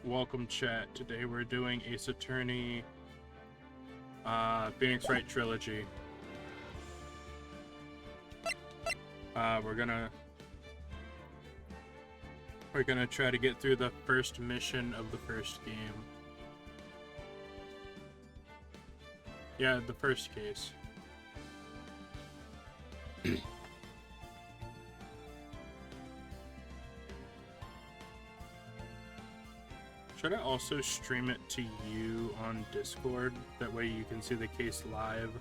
Welcome, chat. Today we're doing Ace Attorney, Wright Trilogy. We're gonna try to get through the first mission of the first game. Yeah, the first case. Should I also stream it to you on Discord? That way you can see the case live.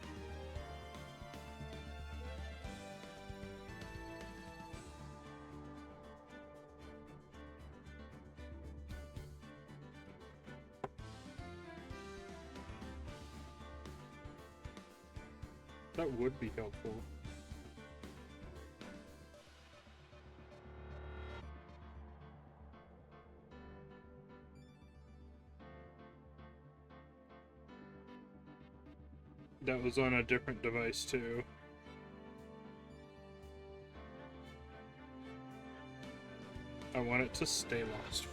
That would be helpful. That was on a different device too. I want it to stay lost.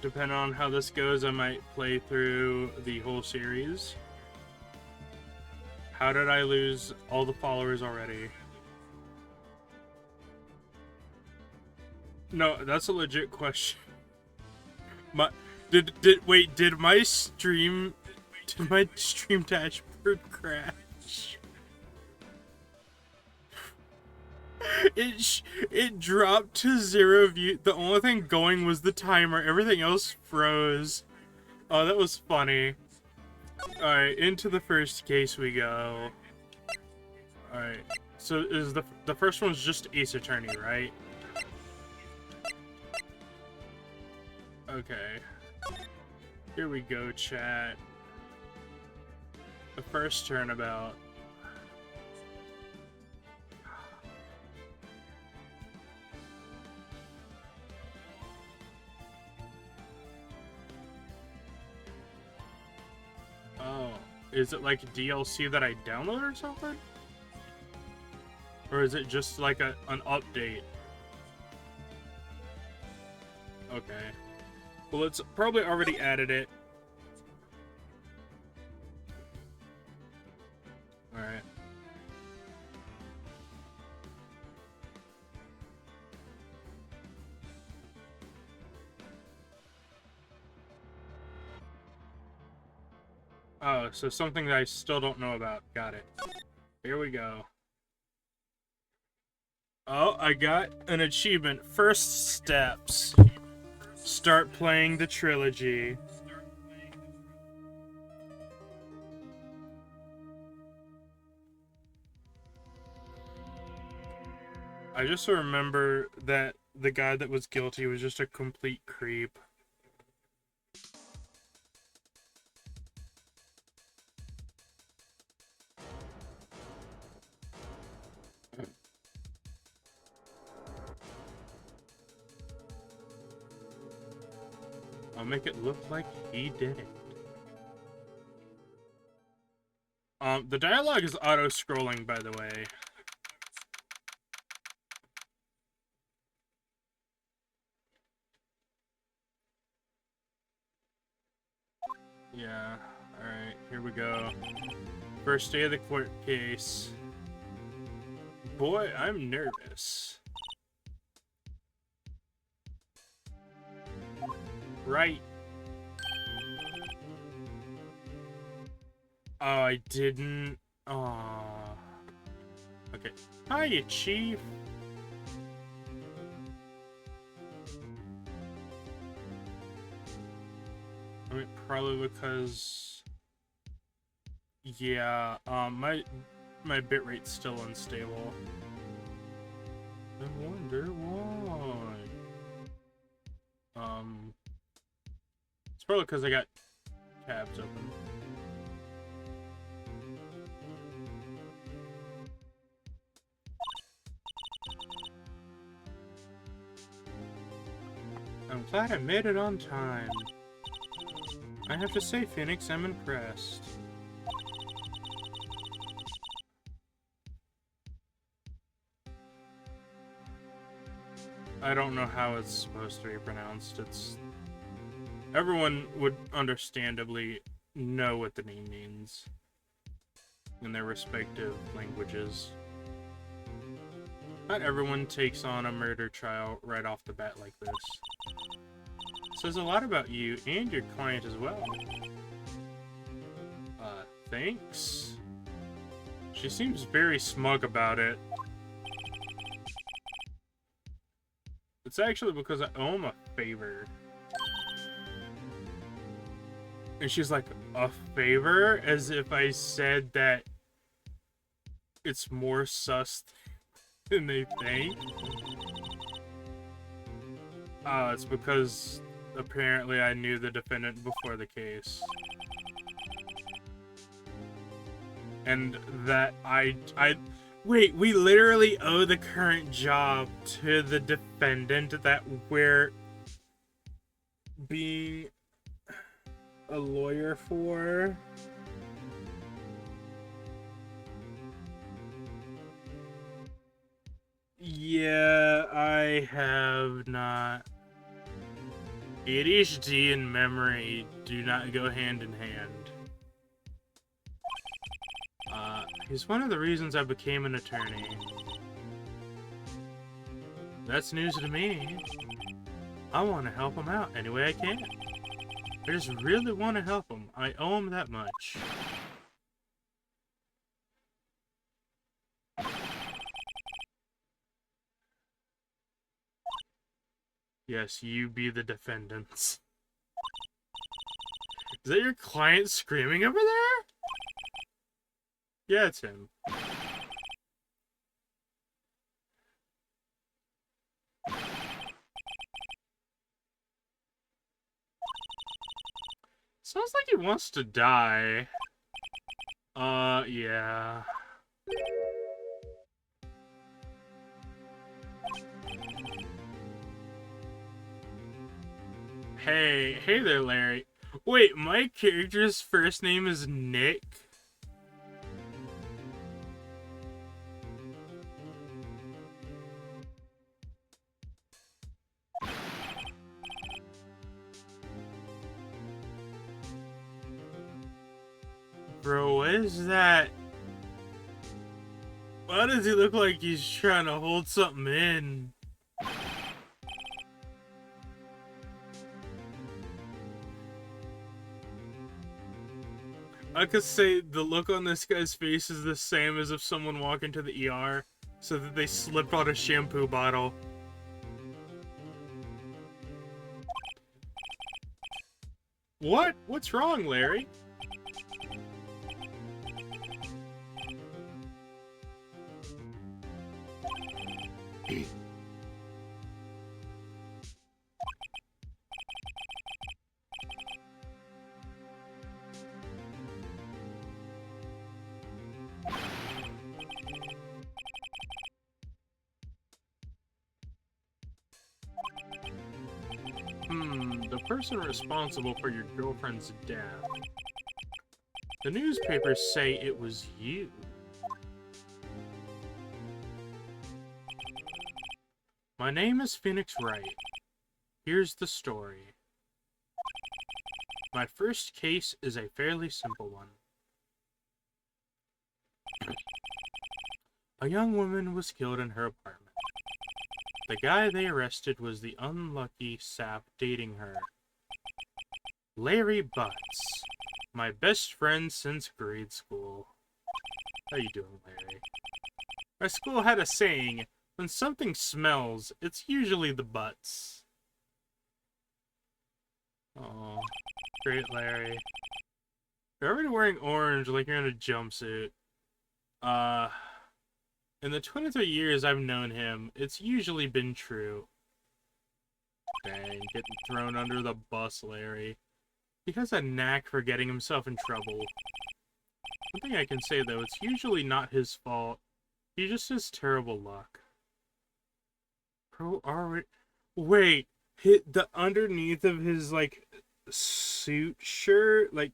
Depending on how this goes, I might play through the whole series. How did I lose all the followers already? No, that's a legit question. Did my stream dashboard crash? It dropped to 0 view. The only thing going was the timer. Everything else froze. Oh, that was funny. Alright, into the first case we go. Alright, so is the first one's just Ace Attorney, right? Okay. Here we go, chat. The first turnabout. Oh, is it like DLC that I download or something? Or is it just like an update? Okay. Well, it's probably already added it. Alright. Oh, so something that I still don't know about. Got it. Here we go. Oh, I got an achievement. First steps. Start playing the trilogy. I just remember that the guy that was guilty was just a complete creep. I'll make it look like he did it. The dialogue is auto-scrolling, by the way. Yeah, alright, here we go. First day of the court case. Boy, I'm nervous. Right. Oh, I didn't. Aww. Okay. Hiya, Chief. I mean, probably because. Yeah. My bitrate's still unstable. I wonder why. It's probably because I got tabs open. glad I made it on time. I have to say, Phoenix, I'm impressed. I don't know how it's supposed to be pronounced. Everyone would understandably know what the name means in their respective languages. Not everyone takes on a murder trial right off the bat like this. It says a lot about you and your client as well. Thanks? She seems very smug about it. It's actually because I owe him a favor. And she's like, a favor? As if I said that it's more sus than they think. It's because apparently I knew the defendant before the case. And that wait, we literally owe the current job to the defendant that we're being a lawyer for? Yeah, I have not. ADHD and memory do not go hand in hand. He's one of the reasons I became an attorney. That's news to me. I want to help him out any way I can. I just really want to help him. I owe him that much. Yes, you be the defendants. Is that your client screaming over there? Yeah, it's him. Sounds like he wants to die. Yeah. Hey there, Larry. Wait, my character's first name is Nick? Bro, what is that? Why does he look like he's trying to hold something in? I could say the look on this guy's face is the same as if someone walked into the ER so that they slipped on a shampoo bottle. What? What's wrong, Larry? The person responsible for your girlfriend's death. The newspapers say it was you. My name is Phoenix Wright. Here's the story. My first case is a fairly simple one. A young woman was killed in her apartment. The guy they arrested was the unlucky sap dating her. Larry Butts. My best friend since grade school. How you doing, Larry? Our school had a saying, when something smells, it's usually the butts. Oh, great Larry. You're already wearing orange like you're in a jumpsuit. In the 23 years I've known him, it's usually been true. Dang, getting thrown under the bus, Larry. He has a knack for getting himself in trouble. One thing I can say, though, it's usually not his fault. He just has terrible luck. Wait, hit the underneath of his, like, suit shirt, like,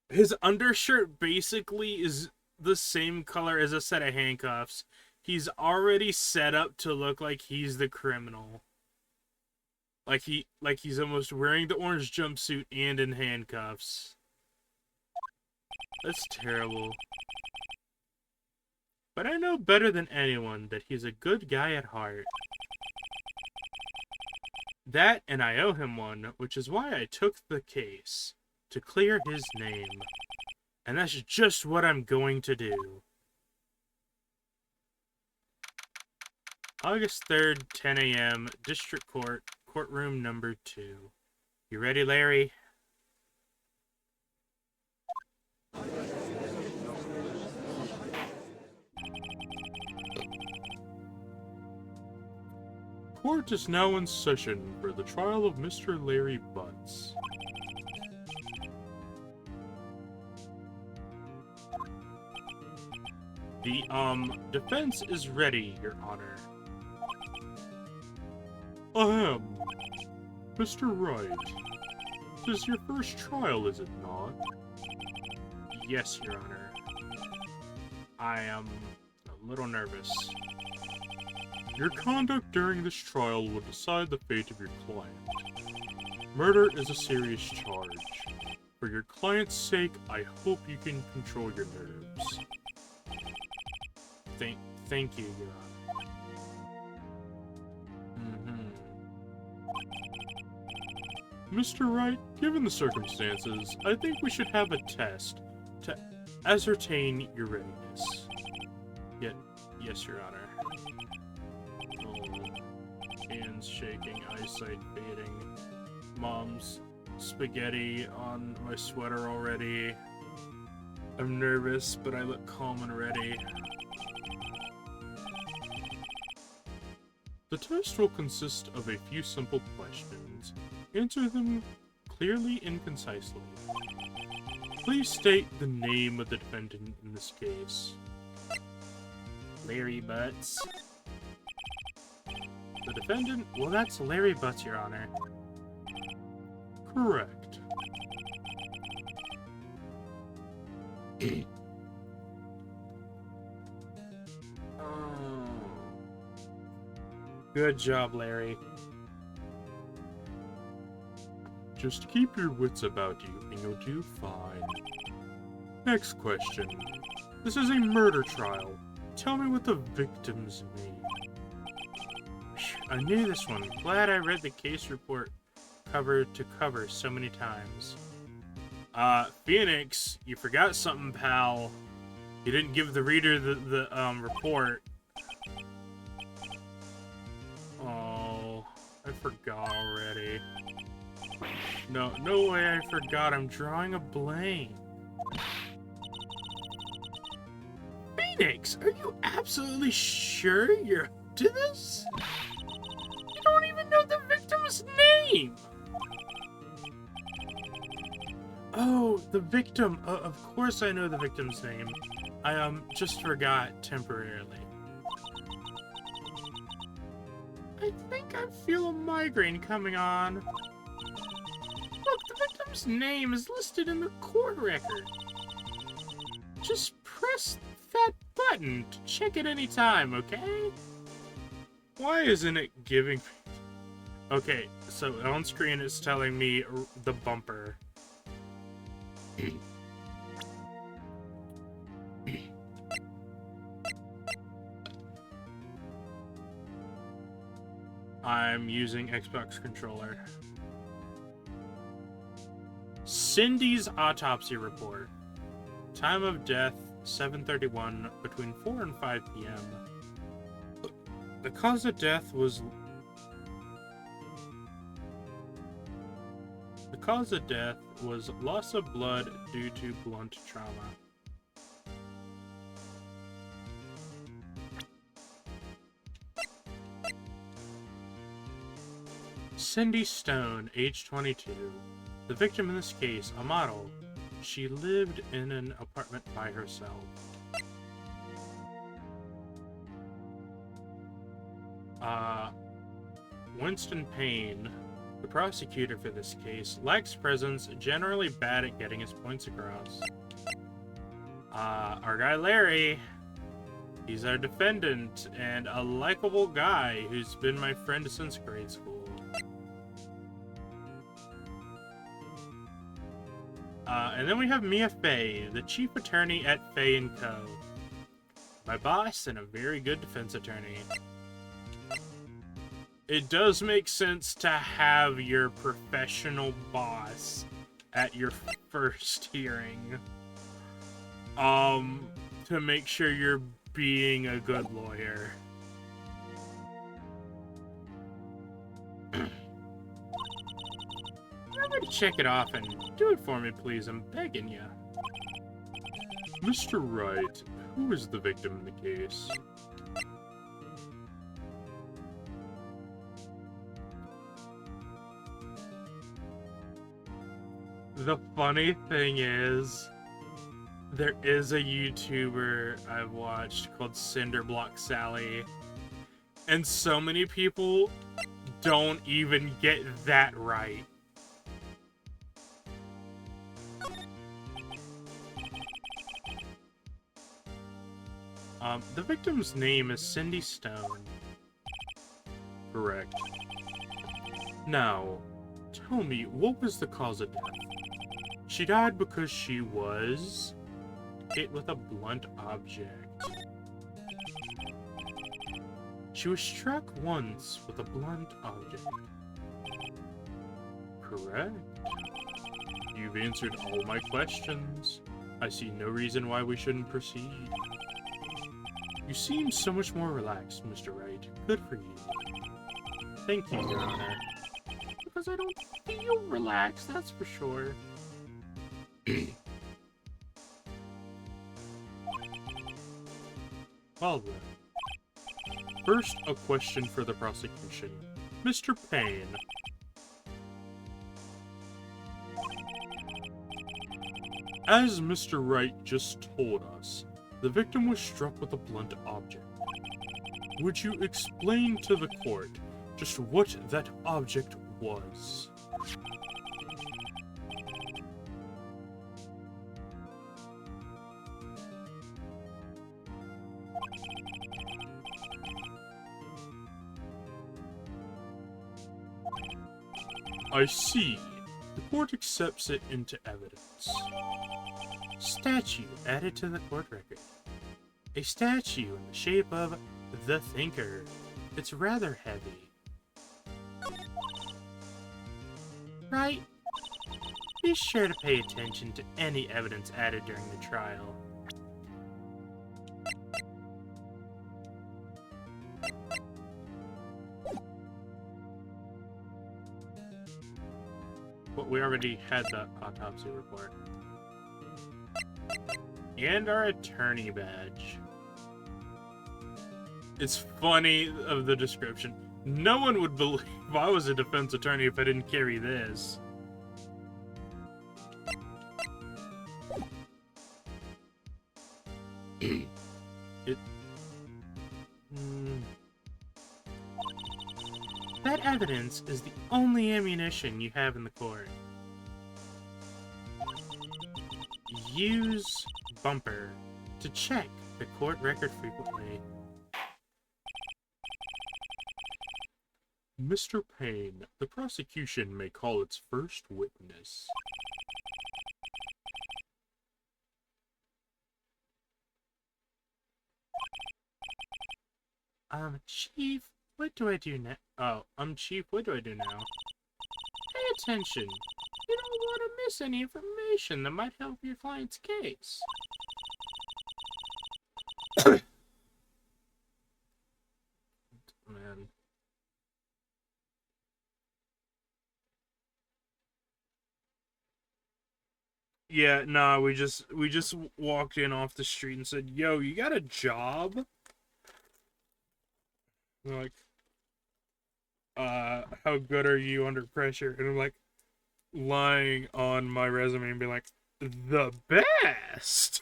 his undershirt basically is the same color as a set of handcuffs. He's already set up to look like he's the criminal. Like he's almost wearing the orange jumpsuit and in handcuffs. That's terrible. But I know better than anyone that he's a good guy at heart. That, and I owe him one, which is why I took the case. To clear his name. And that's just what I'm going to do. August 3rd, 10 a.m., District Court, Courtroom number 2. You ready, Larry? Court is now in session for the trial of Mr. Larry Butts. The, defense is ready, Your Honor. Ahem. Mr. Wright. This is your first trial, is it not? Yes, Your Honor. I am a little nervous. Your conduct during this trial will decide the fate of your client. Murder is a serious charge. For your client's sake, I hope you can control your nerves. Thank you, Your Honor. Mr. Wright, given the circumstances, I think we should have a test to ascertain your readiness. Yes, Your Honor. Oh, hands shaking, eyesight fading. Mom's spaghetti on my sweater already. I'm nervous, but I look calm and ready. The test will consist of a few simple questions. Answer them clearly and concisely. Please state the name of the defendant in this case. Larry Butts. The defendant? Well, that's Larry Butts, Your Honor. Correct. Good job, Larry. Just keep your wits about you, and you'll do fine. Next question. This is a murder trial. Tell me what the victim's name. I knew this one. Glad I read the case report cover to cover so many times. Phoenix, you forgot something, pal. You didn't give the reader the report. Oh, I forgot already. No way I forgot. I'm drawing a blank. Phoenix, are you absolutely sure you're up to this? You don't even know the victim's name! Oh, the victim. Of course I know the victim's name. I, just forgot temporarily. I think I feel a migraine coming on. Look, the victim's name is listed in the court record. Just press that button to check at any time, okay? Why isn't it giving me... Okay, so on screen it's telling me the bumper. I'm using Xbox controller. Cindy's autopsy report. Time of death, 7:31, between 4 and 5 p.m. The cause of death was... The cause of death was loss of blood due to blunt trauma. Cindy Stone, age 22. The victim in this case, a model. She lived in an apartment by herself. Winston Payne, the prosecutor for this case, lacks presence, generally bad at getting his points across. Our guy Larry, he's our defendant, and a likable guy who's been my friend since grade school. And then we have Mia Fey, the chief attorney at Fey & Co. My boss and a very good defense attorney. It does make sense to have your professional boss at your first hearing. To make sure you're being a good lawyer. Remember to check it off and do it for me, please. I'm begging you. Mr. Wright, who is the victim in the case? The funny thing is, there is a YouTuber I've watched called Cinderblock Sally, and so many people don't even get that right. The victim's name is Cindy Stone. Correct. Now, tell me, what was the cause of death? She died because she was hit with a blunt object. She was struck once with a blunt object. Correct. You've answered all my questions. I see no reason why we shouldn't proceed. You seem so much more relaxed, Mr. Wright. Good for you. Thank you, Your Honor. Because I don't feel relaxed, that's for sure. Well then. First, a question for the prosecution. Mr. Payne. As Mr. Wright just told us, the victim was struck with a blunt object. Would you explain to the court just what that object was? I see. The court accepts it into evidence. Statue added to the court record. A statue in the shape of the Thinker. It's rather heavy. Right? Be sure to pay attention to any evidence added during the trial. But we already had the autopsy report. And our attorney badge. It's funny of the description. No one would believe I was a defense attorney if I didn't carry this. That evidence is the only ammunition you have in the court. Use bumper to check the court record frequently. Mr. Payne, the prosecution may call its first witness. Chief, what do I do now? Oh, Chief, what do I do now? Pay attention. You don't want to miss any information that might help your client's case. Man. Yeah, nah, we just walked in off the street and said, "Yo, you got a job?" They're like, how good are you under pressure? And I'm like, lying on my resume and being like, the best!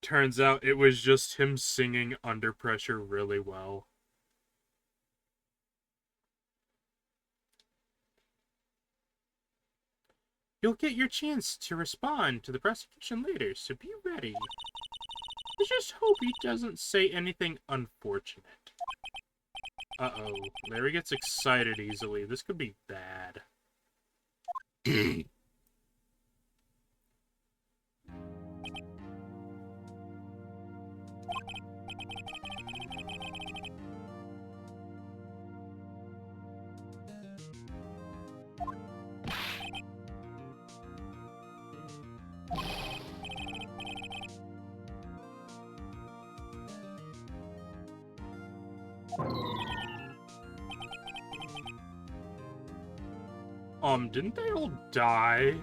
Turns out it was just him singing under pressure really well. You'll get your chance to respond to the prosecution later, so be ready. I just hope he doesn't say anything unfortunate. Uh-oh. Larry gets excited easily. This could be bad. Didn't they all die?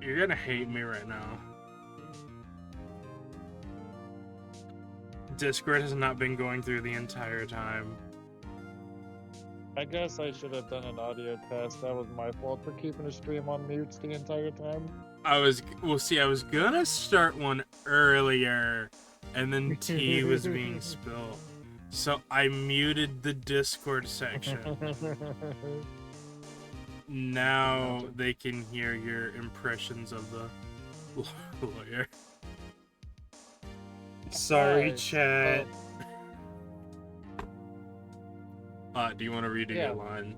You're gonna hate me right now. Discord has not been going through the entire time. I guess I should have done an audio test. That was my fault for keeping the stream on mute the entire time. I was gonna start one earlier, and then tea was being spilled. So I muted the Discord section. Now they can hear your impressions of the lawyer. Sorry, Nice. chat. Do you want to redo your line?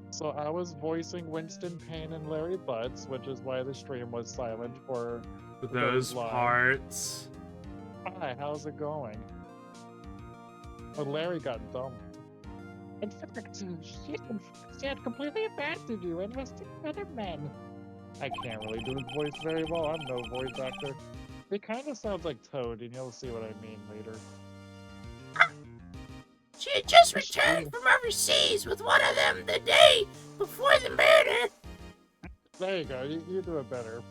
So I was voicing Winston Payne and Larry Butts, which is why the stream was silent for Those parts. Hi, how's it going? Oh, Larry got dumped. In fact, she had completely abandoned you and was with other men. I can't really do his voice very well. I'm no voice actor. It kind of sounds like Toad, and you'll see what I mean later. She had just returned from overseas with one of them the day before the murder. There you go. You do it better.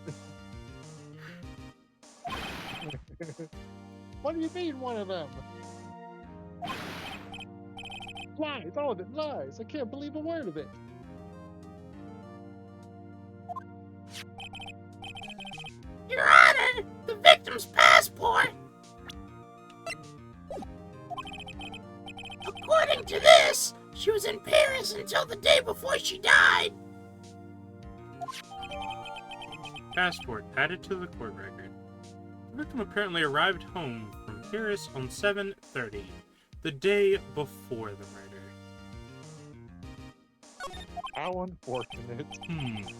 What do you mean, one of them? Lies, all of it, lies. I can't believe a word of it. Your Honor, the victim's passport. According to this, she was in Paris until the day before she died. Passport added to the court record. The victim apparently arrived home from Paris on 7/30, the day before the murder. How unfortunate.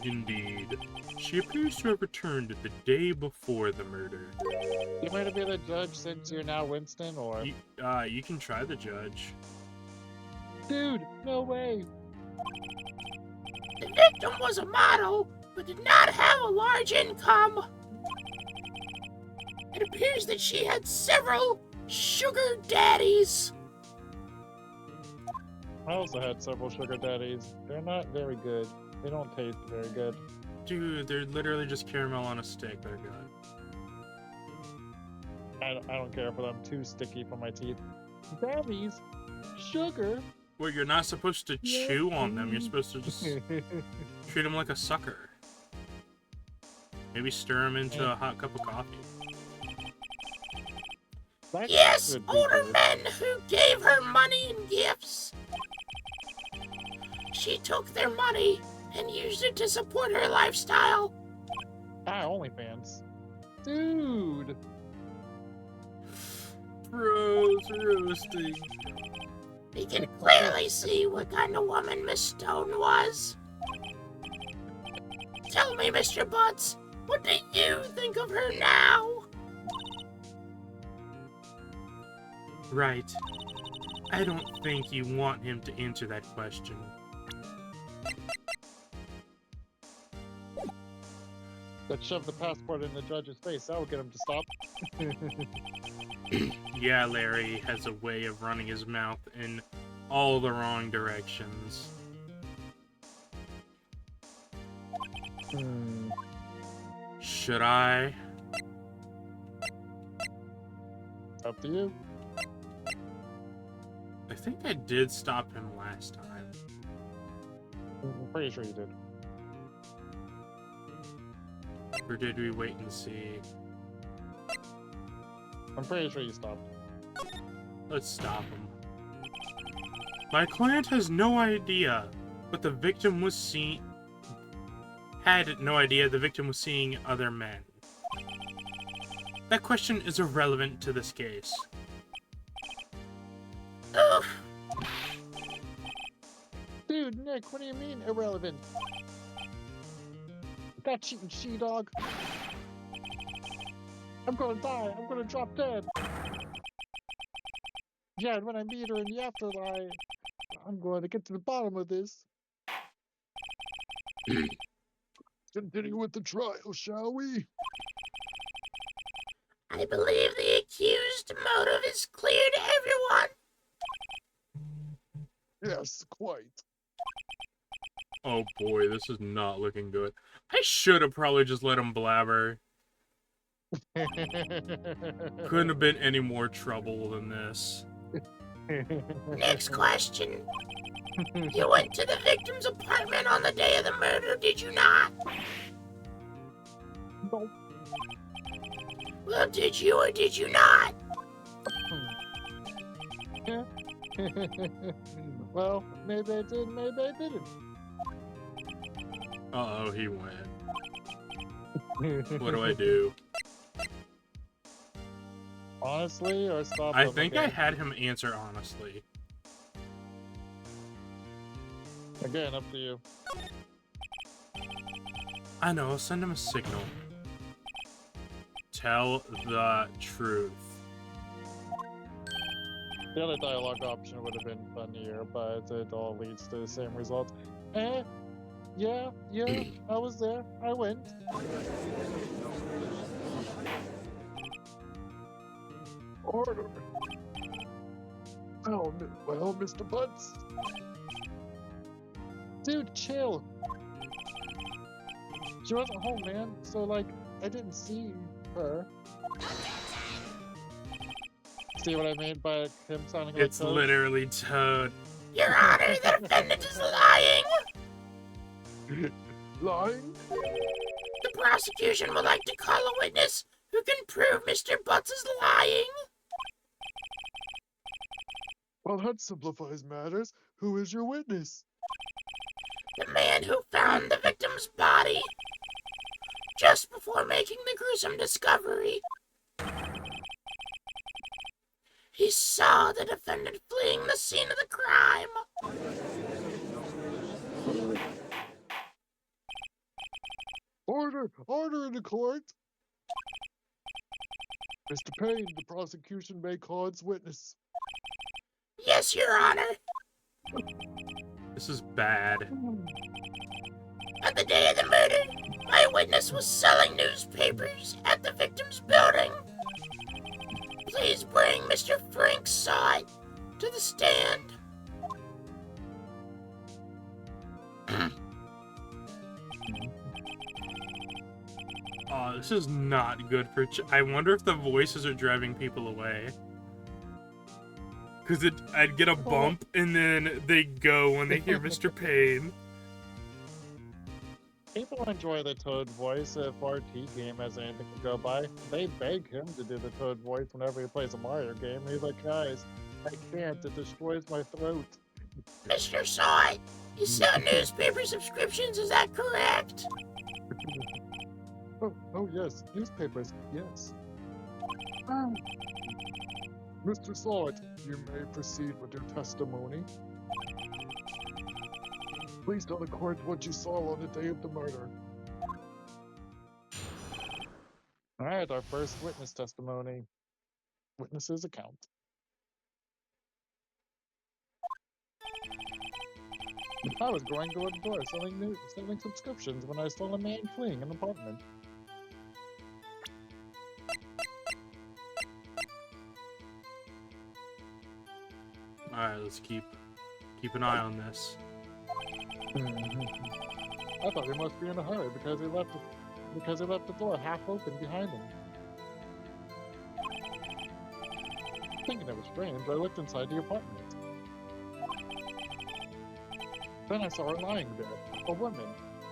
Indeed. She appears to have returned the day before the murder. You might have been a judge since you're now Winston, or... You can try the judge. Dude, no way. The victim was a model, but did not have a large income. It appears that she had several sugar daddies. I also had several sugar daddies. They're not very good. They don't taste very good. Dude, they're literally just caramel on a stick. They're good. I don't care for them. Too sticky for my teeth. Daddies? Sugar? Well, you're not supposed to chew on them. You're supposed to just treat them like a sucker. Maybe stir them into a hot cup of coffee. Yes, older men who gave her money and gifts. She took their money and used it to support her lifestyle. OnlyFans. Dude! Bros roasting. We can clearly see what kind of woman Miss Stone was. Tell me, Mr. Butts, what do you think of her now? Right. I don't think you want him to answer that question. Let's shove the passport in the judge's face. That will get him to stop. Yeah, Larry has a way of running his mouth in all the wrong directions. Should I? Up to you. I think I did stop him last time. I'm pretty sure you did. Or did we wait and see? I'm pretty sure you stopped. Let's stop him. My client has no idea, but the victim was seen... had no idea the victim was seeing other men. That question is irrelevant to this case. Oof. Dude, Nick, what do you mean irrelevant? That cheating she-dog. I'm gonna die. I'm gonna drop dead. Yeah, and when I meet her in the afterlife, I'm going to get to the bottom of this. Continue with the trial, shall we? I believe the accused motive is clear to everyone. Yes, quite. Oh boy, this is not looking good. I should have probably just let him blabber. Couldn't have been any more trouble than this. Next question. You went to the victim's apartment on the day of the murder, did you not? Nope. Well, did you or did you not? Well, maybe I did, maybe I didn't. Uh-oh, he went. What do I do? Honestly, or stop I him think again? I had him answer honestly. Again, up to you. I know, send him a signal. Tell the truth. The other dialogue option would have been funnier, but it all leads to the same result. Yeah, I was there. I went. Order. Oh, well, Mr. Butts. Dude, chill. She wasn't home, man. So, like, I didn't see her. See what I mean by him sounding like It's Toad? literally Toad. Your Honor, the defendant is lying. Lying? The prosecution would like to call a witness who can prove Mr. Butts is lying. Well, that simplifies matters. Who is your witness? The man who found the victim's body just before making the gruesome discovery. He saw the defendant fleeing the scene of the crime. Order! Order in the court! Mr. Payne, the prosecution may call its witness. Yes, Your Honor. This is bad. On the day of the murder, my witness was selling newspapers at the victim's building. Please bring Mr. Frank Sod to the stand. Oh, this is not good for... I wonder if the voices are driving people away. Because I'd get a bump, and then they go when they hear Mr. Payne. People enjoy the Toad voice if RT game has anything to go by. They beg him to do the Toad voice whenever he plays a Mario game. He's like, guys, I can't. It destroys my throat. Mr. Sod, you sell newspaper subscriptions, is that correct? Oh yes, newspapers, yes. Mr. Sod, you may proceed with your testimony. Please tell the court what you saw on the day of the murder. Alright, our first witness testimony. Witness's account. I was going door to door selling subscriptions when I saw a man fleeing an apartment. Alright, let's keep an eye on this. I thought he must be in a hurry because he left the door half open behind him. Thinking it was strange, I looked inside the apartment. Then I saw her lying there, a woman,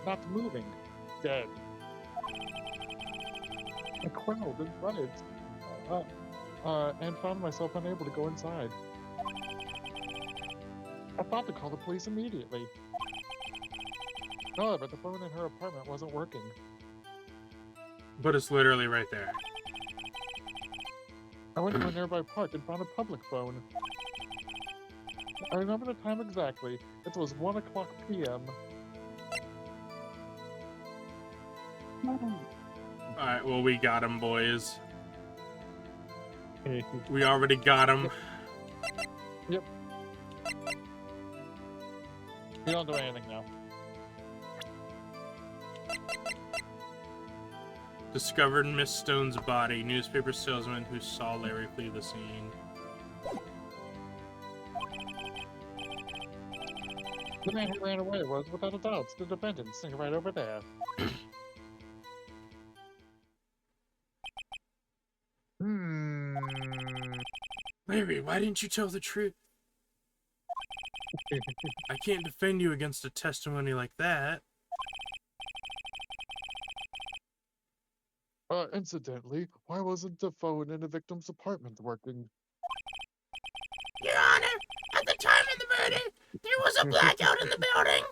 not moving, dead. I quelled and frightened, and found myself unable to go inside. I thought to call the police immediately. However, the phone in her apartment wasn't working. But it's literally right there. I went to a nearby park and found a public phone. I remember the time exactly. It was 1 o'clock p.m. Alright, well, we got him, boys. We already got him. Yep. You don't do anything now. Discovered Miss Stone's body. Newspaper salesman who saw Larry flee the scene. The man who ran away was, without a doubt, the defendant sitting right over there. Larry, why didn't you tell the truth? I can't defend you against a testimony like that. Incidentally, why wasn't the phone in the victim's apartment working? Your Honor, at the time of the murder, there was a blackout in the building.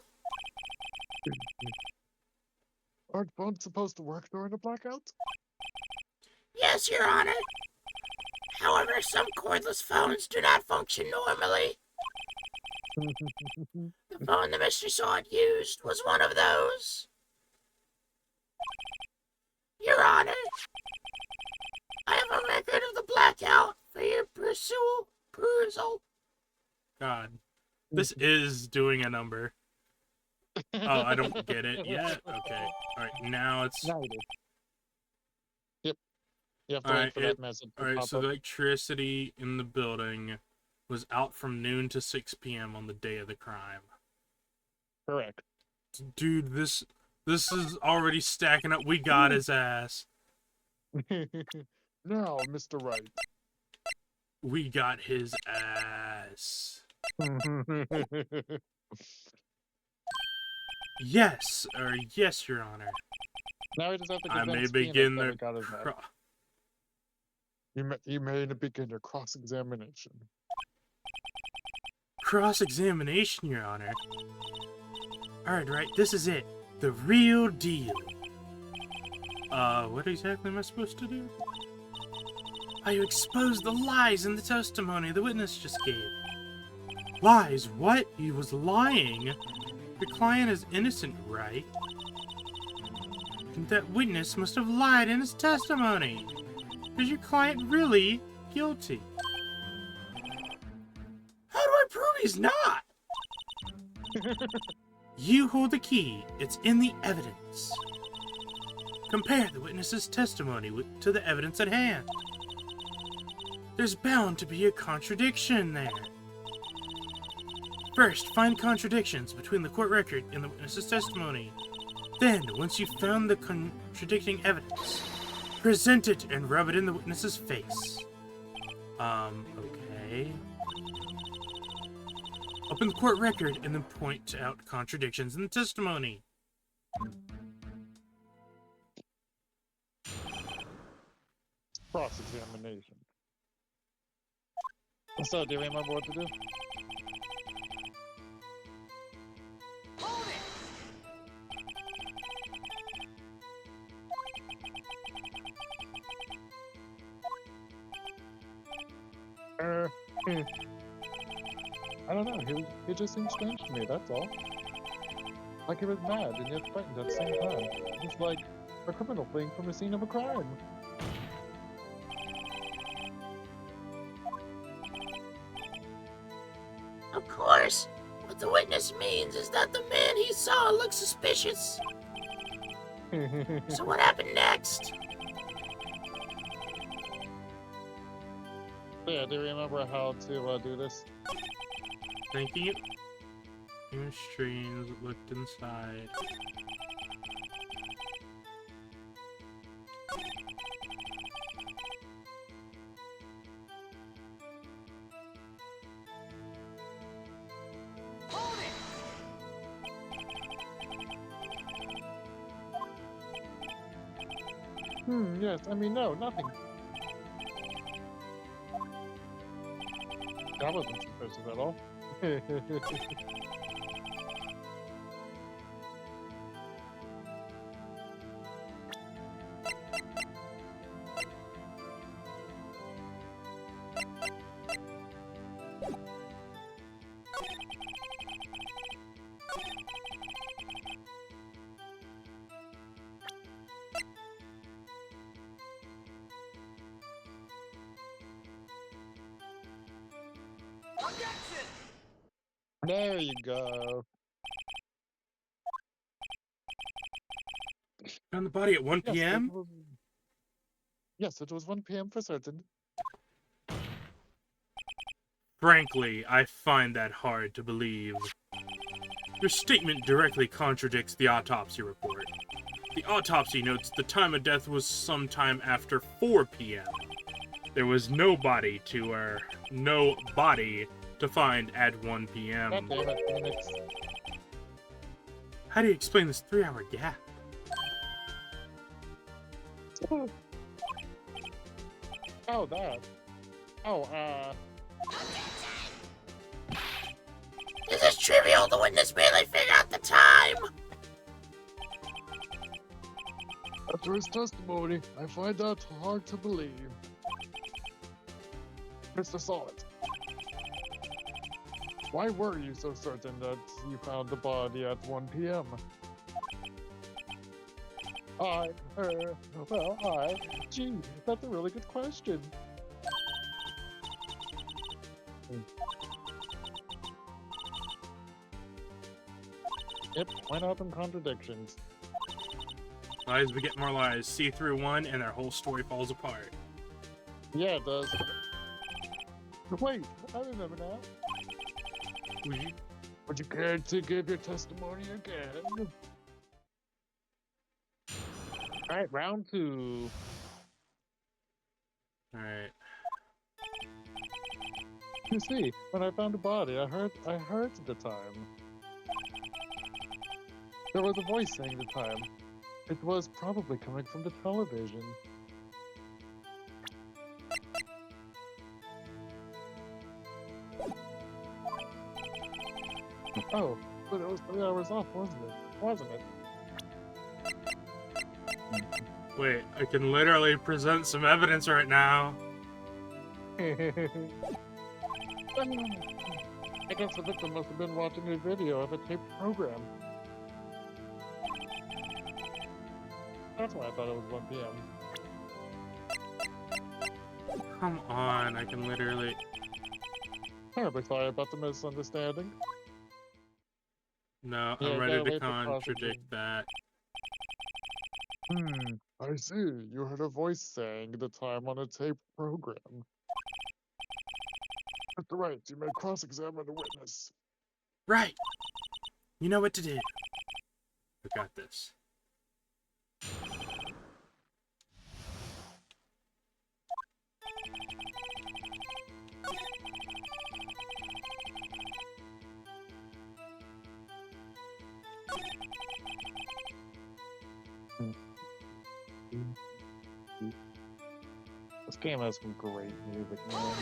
Aren't phones supposed to work during a blackout? Yes, Your Honor. However, some cordless phones do not function normally. The phone the Mr. Sod used was one of those. Your Honor, I have a record of the blackout for your perusal. God. This is doing a number. Oh, I don't get it yet? Okay. Alright, now it's... Now it is. Yep. You have to Alright, wait for that message to Alright, pop so up. the electricity in the building was out from noon to 6 p.m. on the day of the crime. Correct. Dude, this is already stacking up. We got his ass. Now, Mr. Wright. We got his ass. Yes, yes, Your Honor. Now he just have to I may convince begin Phoenix the that he got his ass. You may begin your cross-examination. Cross-examination, Your Honor. Alright, right, this is it. The real deal. What exactly am I supposed to do? You exposed the lies in the testimony the witness just gave. Lies? What? He was lying? The client is innocent, right? That witness must have lied in his testimony. Is your client really guilty? How do I prove he's not? You hold the key. It's in the evidence. Compare the witness's testimony to the evidence at hand. There's bound to be a contradiction there. First, find contradictions between the court record and the witness's testimony. Then, once you've found the contradicting evidence, present it and rub it in the witness's face. Okay. Open the court record and then point out contradictions in the testimony. Cross-examination. So, do you remember what to do? I don't know, he just seemed strange to me, that's all. Like he was mad and yet frightened at the same time. Just like a criminal fleeing from the scene of a crime. Of course, what the witness means is that the man he saw looked suspicious. So what happened next? Yeah, do you remember how to do this? Thanking you. Human streams looked inside. Yes, I mean, no, nothing. That wasn't suspicious at all. There you go. Found the body at 1 Yes, p.m.? Yes, it was 1 p.m. for certain. Frankly, I find that hard to believe. Your statement directly contradicts the autopsy report. The autopsy notes the time of death was sometime after 4 p.m. There was no body to find at 1 p.m. God damn it, Phoenix. How do you explain this 3-hour gap? Oh, that. Oh, Is this trivial? The witness merely figure out the time. after his testimony, I find that hard to believe. Mr. Solid, why were you so certain that you found the body at 1 p.m.? Gee, that's a really good question. Yep, why not some contradictions? Lies beget more lies. See through one, and their whole story falls apart. Yeah, it does. Wait, I remember now. Would you care to give your testimony again? Alright, round 2. Alright. You see, when I found the body, I heard the time. There was a voice saying the time. It was probably coming from the television. Oh, but it was 3 hours off, wasn't it? Wait, I can literally present some evidence right now. I guess the victim must have been watching a video of a taped program. That's why I thought it was 1 p.m. Come on, I can literally... Terribly sorry about the misunderstanding. No, Yeah, I'm ready gotta to wait for contradict that. I see. You heard a voice saying the time on a taped program. Mr. Wright, you may cross-examine the witness. Right! You know what to do. I got this. This game has some great music, man.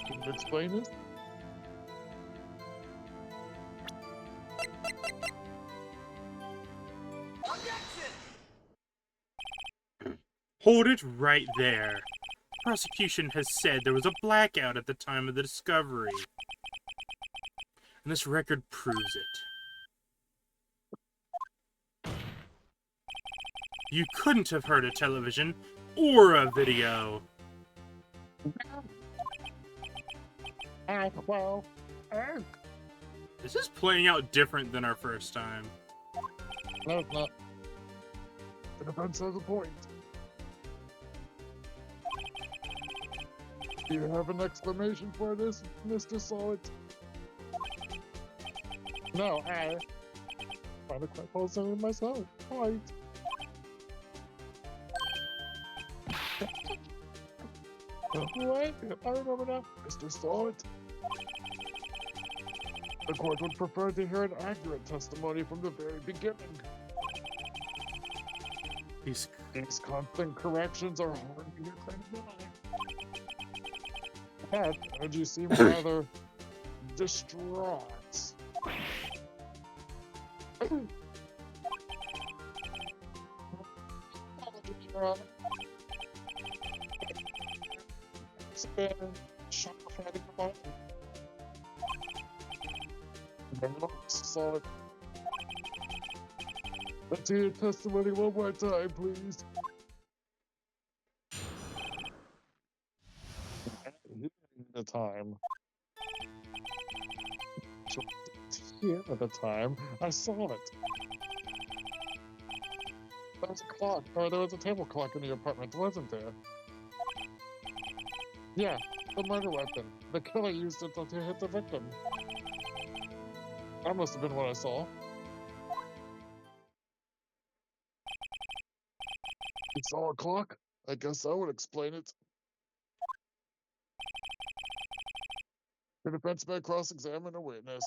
Can you explain this? Hold it right there. Prosecution has said there was a blackout at the time of the discovery. And this record proves it. You couldn't have heard a television or a video. Well, This is playing out different than our first time. no, it's not. The defense has a point. Do you have an explanation for this, Mr. Solid? No, I find it quite puzzling myself. Quite. What? I remember now. Mr. Solid. The court would prefer to hear an accurate testimony from the very beginning. These These constant corrections are harming your credibility. But you seem rather distraught. It's been shock-fighting about it. So, let's hear your testimony one more time, please. The time. Here at the time, I saw it. There was a clock, or there was a table clock in the apartment, wasn't there? Yeah, the murder weapon. The killer used it to hit the victim. That must have been what I saw. You saw a clock? I guess that would explain it. The defense may cross-examine a witness.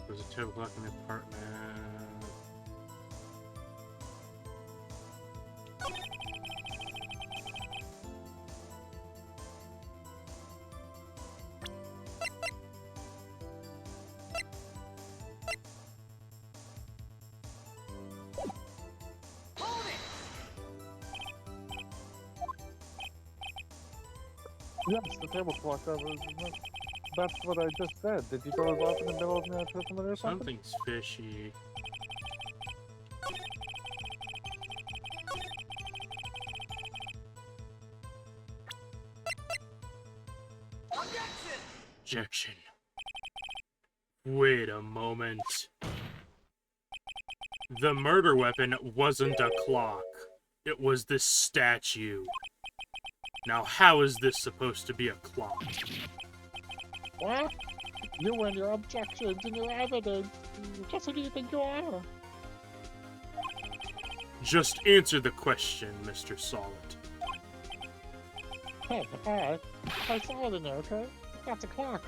There's a 2 o'clock in the apartment. Yes, the table clock. That's what I just said. Did you go off in the middle of the testimony or something? Something's fishy. Objection. Wait a moment. The murder weapon wasn't a clock. It was this statue. Now, how is this supposed to be a clock? What? You and your objections and your evidence. Just who do you think you are? Just answer the question, Mr. Solid. Hey, I saw it in there, okay? That's a clock.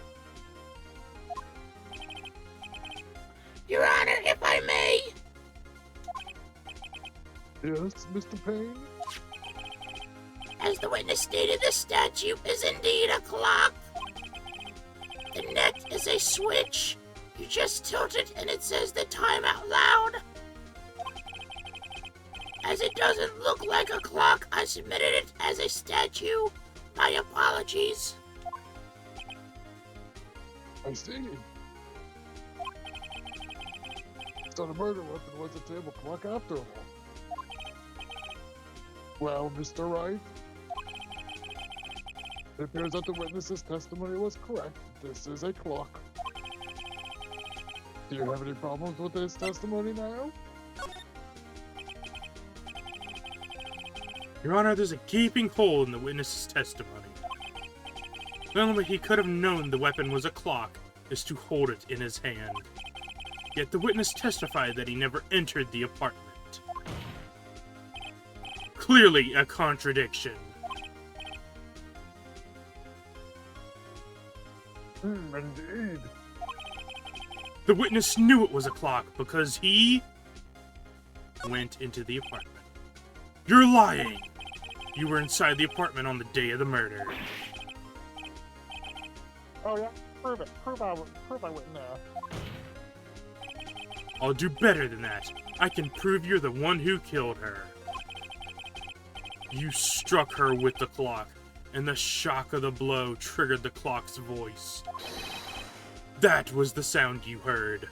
Your Honor, if I may. Yes, Mr. Payne? As the witness stated, the statue is indeed a clock. The neck is a switch. You just tilt it and it says the time out loud. As it doesn't look like a clock, I submitted it as a statue. My apologies. I see. So the murder weapon was a table clock after all. Well, Mr. Wright, it appears that the witness's testimony was correct. This is a clock. Do you have any problems with this testimony now? Your Honor, there's a gaping hole in the witness's testimony. The only way he could have known the weapon was a clock is to hold it in his hand. Yet the witness testified that he never entered the apartment. Clearly a contradiction. Indeed. The witness knew it was a clock because he went into the apartment. You're lying! You were inside the apartment on the day of the murder. Oh yeah? Prove it. Prove I went in there. I'll do better than that. I can prove you're the one who killed her. You struck her with the clock, and the shock of the blow triggered the clock's voice. That was the sound you heard.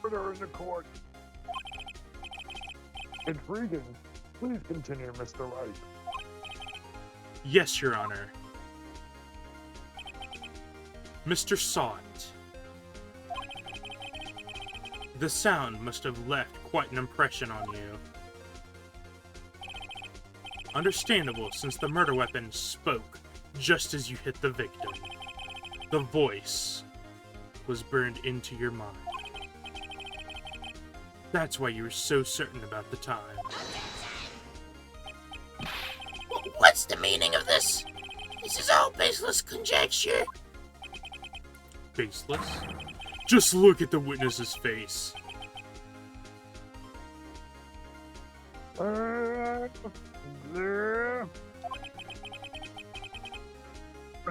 Order in the court. Intriguing. Please continue, Mr. Wright. Yes, Your Honor. Mr. Sawt. The sound must have left quite an impression on you. Understandable, since the murder weapon spoke just as you hit the victim. The voice was burned into your mind. That's why you were so certain about the time. What's the meaning of this? This is all baseless conjecture. Faceless? Just look at the witness's face. Would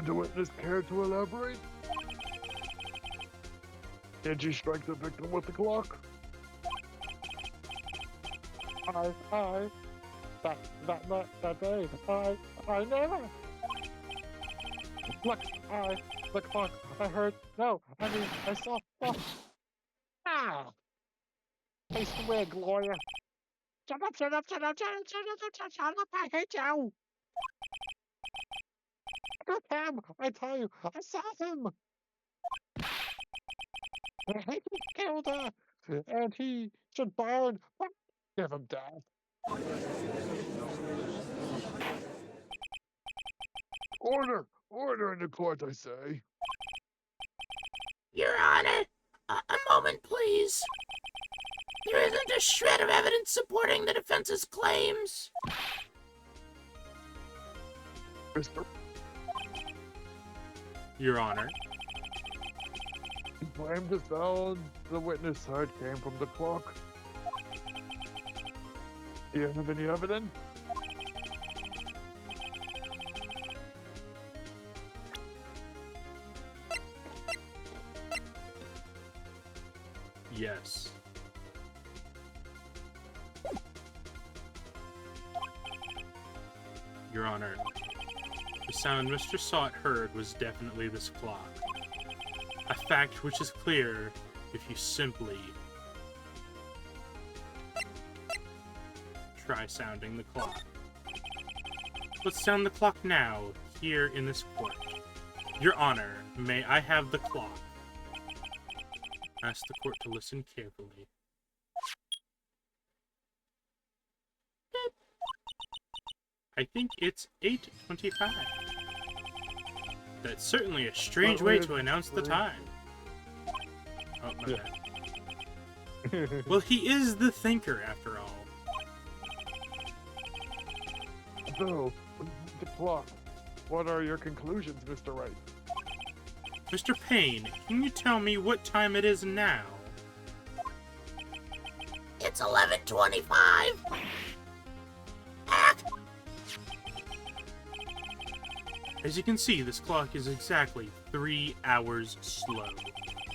the witness care to elaborate? Did you strike the victim with the clock? That day, I never. Look, the clock, I heard, no, I mean, I saw, face the wig, lawyer. Shut up, I hate you. Look at him, I tell you, I saw him. He killed her, and he should burn. Give him death. Order in the court, I say. Your Honor, a moment, please. There isn't a shred of evidence supporting the defense's claims. Mr. Your Honor. He claimed the sound the witness heard came from the clock. Do you have any evidence? Yes. Your Honor, the sound Mr. Sawt heard was definitely this clock. A fact which is clear if you simply try sounding the clock. Let's sound the clock now, here in this court. Your Honor, may I have the clock? Ask the court to listen carefully. I think it's 8:25. That's certainly a strange way to announce the time. Oh, my bad. Well, he is the thinker, after all. So, the clock. What are your conclusions, Mr. Wright? Mr. Payne, can you tell me what time it is now? It's 11:25. Act. As you can see, this clock is exactly 3 hours slow.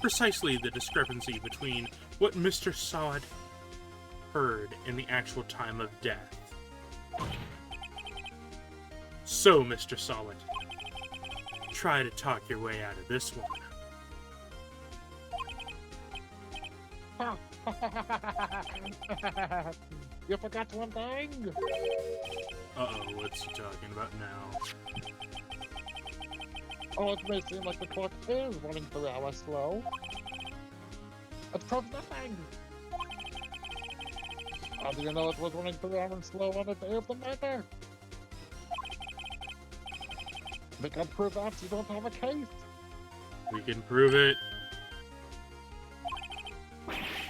Precisely the discrepancy between what Mr. Sawt heard and the actual time of death. So, Mr. Sawt, try to talk your way out of this one. You forgot one thing? Uh-oh, what's he talking about now? Oh, it may seem like the clock is running 3 hours slow. It proves nothing. How do you know it was running 3 hours slow on the day of the murder? They can prove that you don't have a case. We can prove it.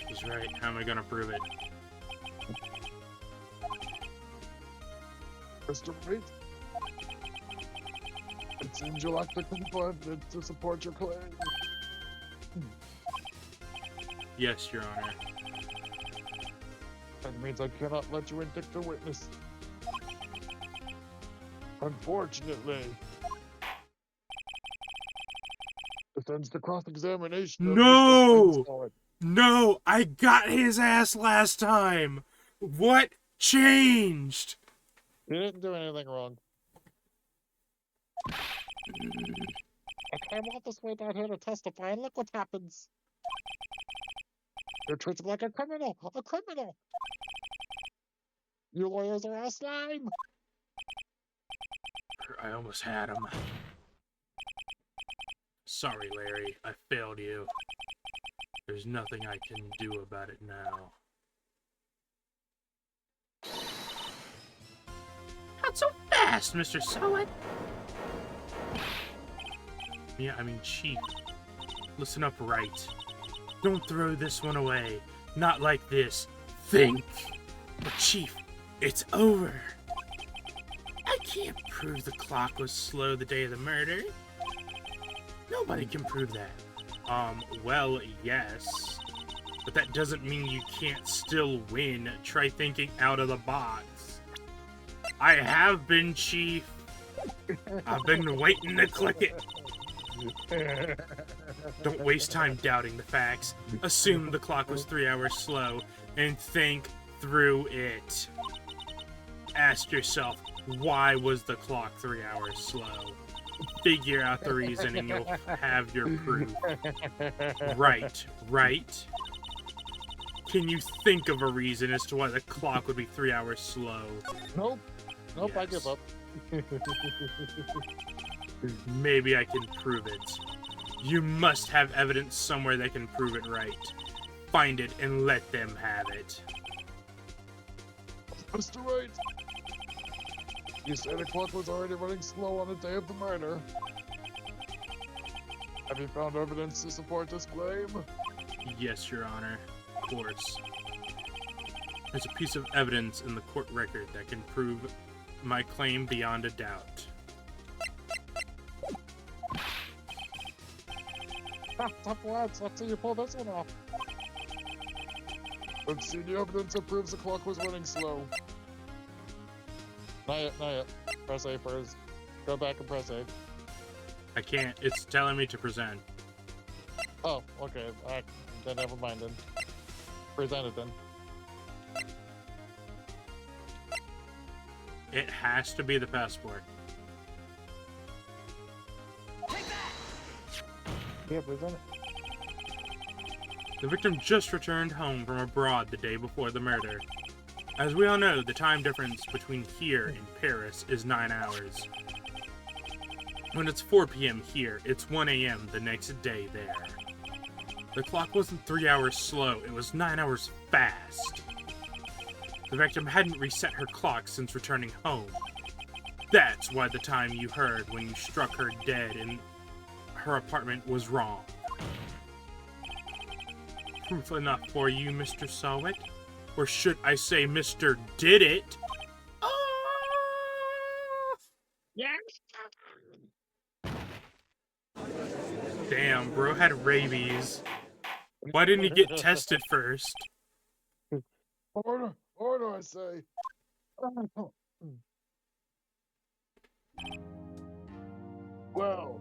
He's right. How am I gonna prove it? Mr. Wright, it seems you'll have to confirm it to support your claim. Yes, Your Honor. That means I cannot let you indict a witness. Unfortunately. This Sends to cross-examination. of No! Mr. Solid. No, I got his ass last time. What changed? He didn't do anything wrong. I came all this way down here to testify, and look what happens. You're treated like a criminal! A criminal! You lawyers are all slime! I almost had him. Sorry, Larry. I failed you. There's nothing I can do about it now. Not so fast, Mr. Solid. Yeah, I mean, Chief. Listen up, right. Don't throw this one away. Not like this. Think. But Chief, it's over. I can't prove the clock was slow the day of the murder. Nobody can prove that. Well, yes. But that doesn't mean you can't still win. Try thinking out of the box. I have been, Chief. I've been waiting to click it. Don't waste time doubting the facts. Assume the clock was 3 hours slow, and think through it. Ask yourself, why was the clock 3 hours slow? Figure out the reason and you'll have your proof. Right? Can you think of a reason as to why the clock would be 3 hours slow? Nope. Nope, I Yes. give up. Maybe I can prove it. You must have evidence somewhere that can prove it right. Find it and let them have it. Mr. Wright! You said the clock was already running slow on the day of the murder. Have you found evidence to support this claim? Yes, Your Honor. Of course. There's a piece of evidence in the court record that can prove my claim beyond a doubt. Tough words. Let's see you pull this one off. Let's see the evidence that proves the clock was running slow. Not yet. Press A first. Go back and press A. I can't. It's telling me to present. Oh, okay. Then never mind then. Present it then. It has to be the passport. Yeah, present it. The victim just returned home from abroad the day before the murder. As we all know, the time difference between here and Paris is 9 hours. When it's 4 p.m. here, it's 1 a.m. the next day there. The clock wasn't 3 hours slow, it was 9 hours fast. The victim hadn't reset her clock since returning home. That's why the time you heard when you struck her dead in her apartment was wrong. Proof enough for you, Mr. Sawit? Or should I say Mr. Did It? Yeah. Damn, bro had rabies. Why didn't he get tested first? Order, I say. Well,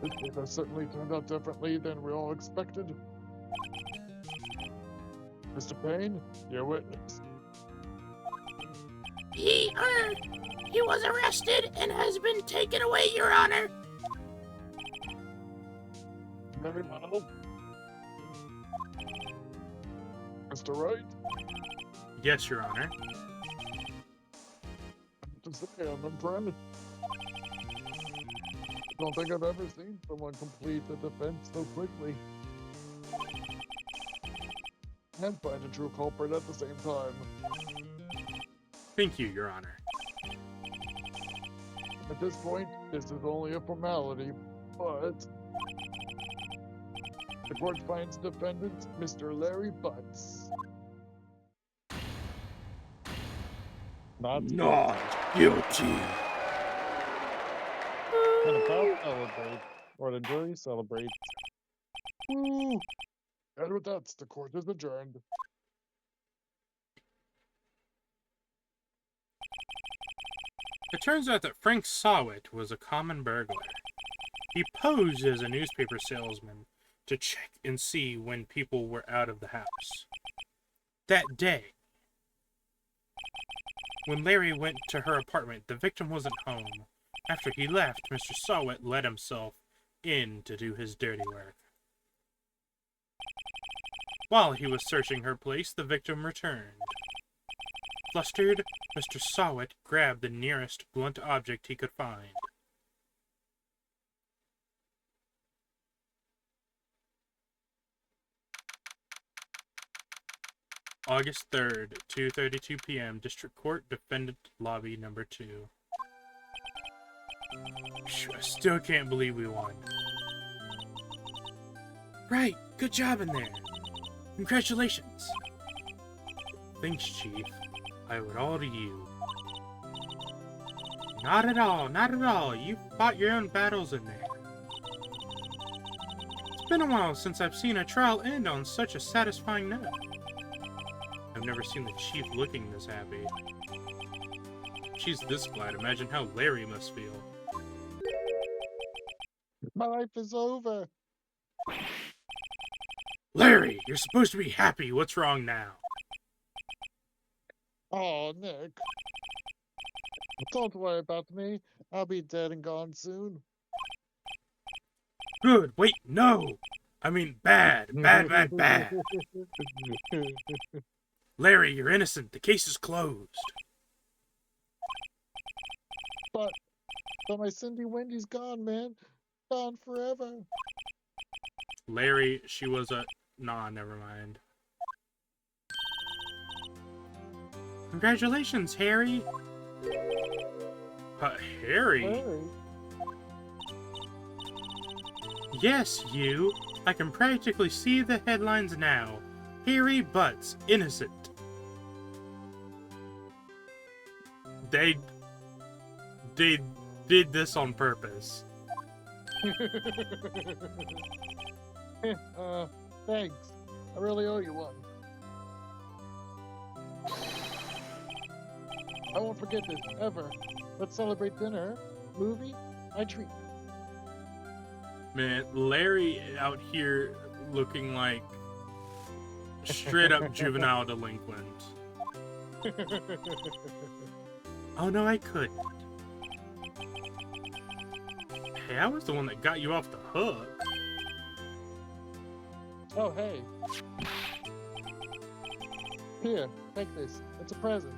this case has certainly turned out differently than we all expected. Mr. Payne, your witness. He was arrested and has been taken away, Your Honor. Very well. Mr. Wright, Yes, Your Honor. to say I'm impressed. I don't think I've ever seen someone complete the defense so quickly. And find a true culprit at the same time. Thank you, Your Honor. At this point, this is only a formality, but the court finds defendant Mr. Larry Butts not guilty. And the crowd celebrates, or the jury celebrates. Woo! And with that, the court is adjourned. It turns out that Frank Sawit was a common burglar. He posed as a newspaper salesman to check and see when people were out of the house. That day, when Larry went to her apartment, the victim wasn't home. After he left, Mr. Sawet let himself in to do his dirty work. While he was searching her place, the victim returned. Flustered, Mr. Sawet grabbed the nearest blunt object he could find. August 3rd, 2:32 p.m., District Court, Defendant Lobby Number 2. I still can't believe we won. Right, good job in there. Congratulations. Thanks, Chief. I owe it all to you. Not at all, not at all. You fought your own battles in there. It's been a while since I've seen a trial end on such a satisfying note. I've never seen the Chief looking this happy. She's this glad. Imagine how Larry must feel. My life is over. Larry, you're supposed to be happy. What's wrong now? Oh, Nick. Don't worry about me. I'll be dead and gone soon. Good. Wait, no. I mean bad. Bad, bad, bad. Larry, you're innocent. The case is closed. But my Cindy Wendy's gone, man. Gone forever. Larry, she was a... Nah, never mind. Congratulations, Harry. Harry? Hey. Yes, you. I can practically see the headlines now. Harry Butts, innocent. They did this on purpose. Thanks. I really owe you one. I won't forget this, ever. Let's celebrate dinner. Movie? I treat. Man, Larry out here looking like straight up juvenile delinquent. Oh no, I couldn't. Hey, I was the one that got you off the hook. Oh, hey. Here, take this. It's a present.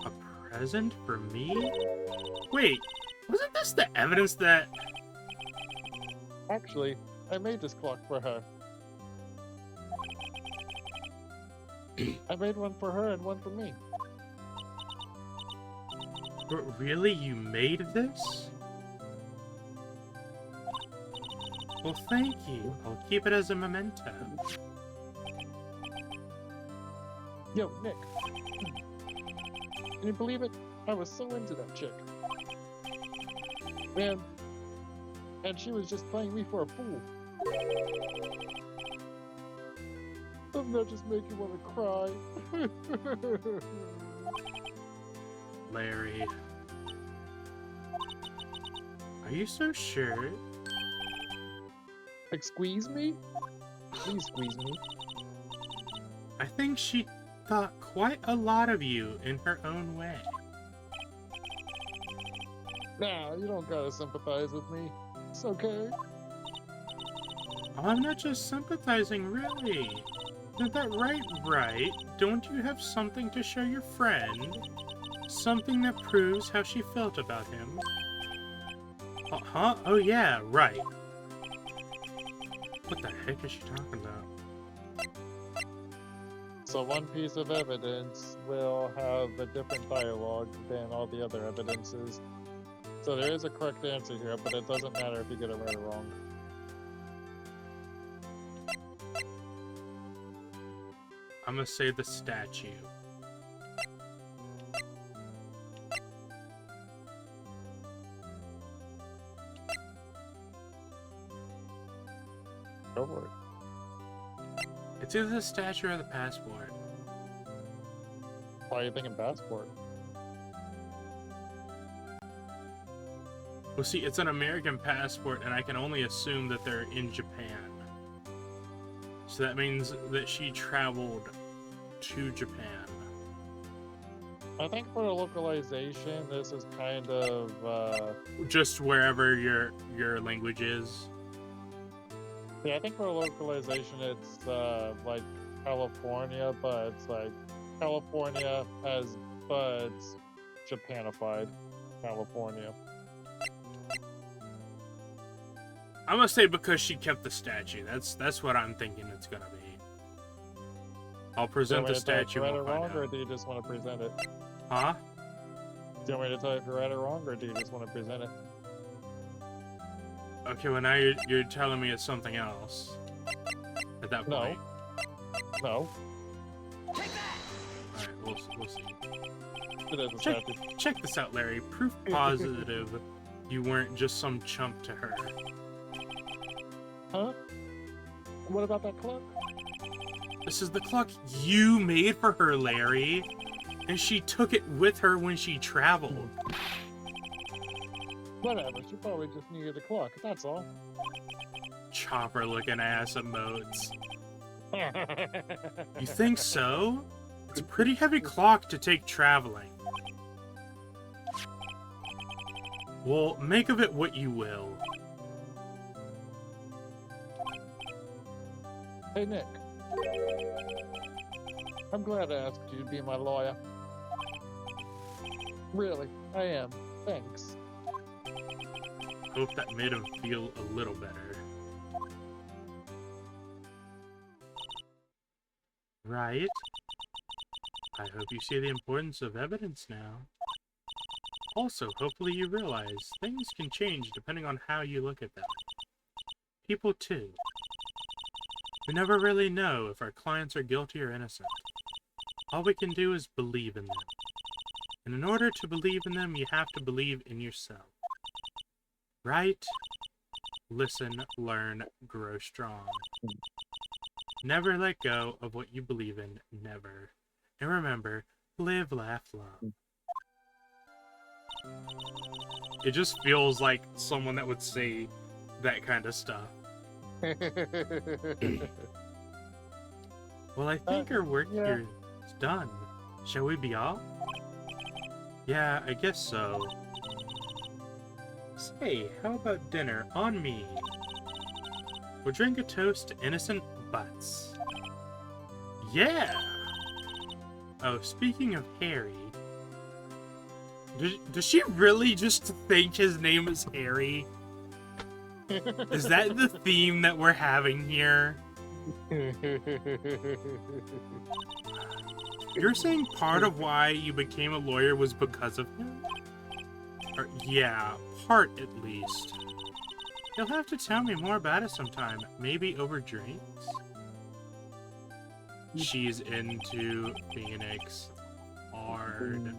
A present for me? Wait, wasn't this the evidence that... Actually, I made this clock for her. I made one for her and one for me. But really, you made this? Well, thank you. I'll keep it as a memento. Yo, Nick. Can you believe it? I was so into that chick. Man, and she was just playing me for a fool. Doesn't that just make you want to cry? Larry. Are you so sure? Like, squeeze me? Please squeeze me. I think she thought quite a lot of you in her own way. Nah, you don't gotta sympathize with me. It's okay. Oh, I'm not just sympathizing, really. Isn't that right? Don't you have something to show your friend? Something that proves how she felt about him? Huh? Oh yeah, right. What the heck is she talking about? So one piece of evidence will have a different dialogue than all the other evidences. So there is a correct answer here, but it doesn't matter if you get it right or wrong. I'm gonna say the statue. Go for it. It's either the statue or the passport. Why are you thinking passport? Well, see, it's an American passport, and I can only assume that they're in Japan. So that means that she traveled to Japan. I think for localization, this is kind of, Just wherever your language is. yeah, I think for localization, it's, like California, but it's like California but it's Japanified California. I'm gonna say because she kept the statue. That's what I'm thinking it's gonna be. I'll present the statue. Do you and want me to we'll type right or find wrong, or out. do you just want to present it? Huh? Do you want me to type it right or wrong, or do you just want to present it? Okay, well now you're telling me it's something else. At that No. point. No. Alright, we'll see. It is a Check, statue. check this out, Larry. Proof positive you weren't just some chump to her. Huh? What about that clock? This is the clock you made for her, Larry. And she took it with her when she traveled. Whatever, she probably just needed a clock, that's all. Chopper looking ass emotes. You think so? It's a pretty heavy clock to take traveling. Well, make of it what you will. Hey, Nick. I'm glad I asked you to be my lawyer. Really, I am. Thanks. Hope that made him feel a little better. Right? I hope you see the importance of evidence now. Also, hopefully you realize things can change depending on how you look at them. People too. We never really know if our clients are guilty or innocent. All we can do is believe in them. And in order to believe in them, you have to believe in yourself. Right? Listen, learn, grow strong. Never let go of what you believe in, never. And remember, live, laugh, love. It just feels like someone that would say that kind of stuff. Well, I think our work here is done. Shall we be off? Yeah, I guess so. Say, how about dinner on me? We'll drink a toast to innocent butts. Yeah! Oh, speaking of Harry... Does she really just think his name is Harry? Is that the theme that we're having here? You're saying part of why you became a lawyer was because of him? Or, yeah, part at least. You'll have to tell me more about it sometime. Maybe over drinks? She's into Phoenix hard.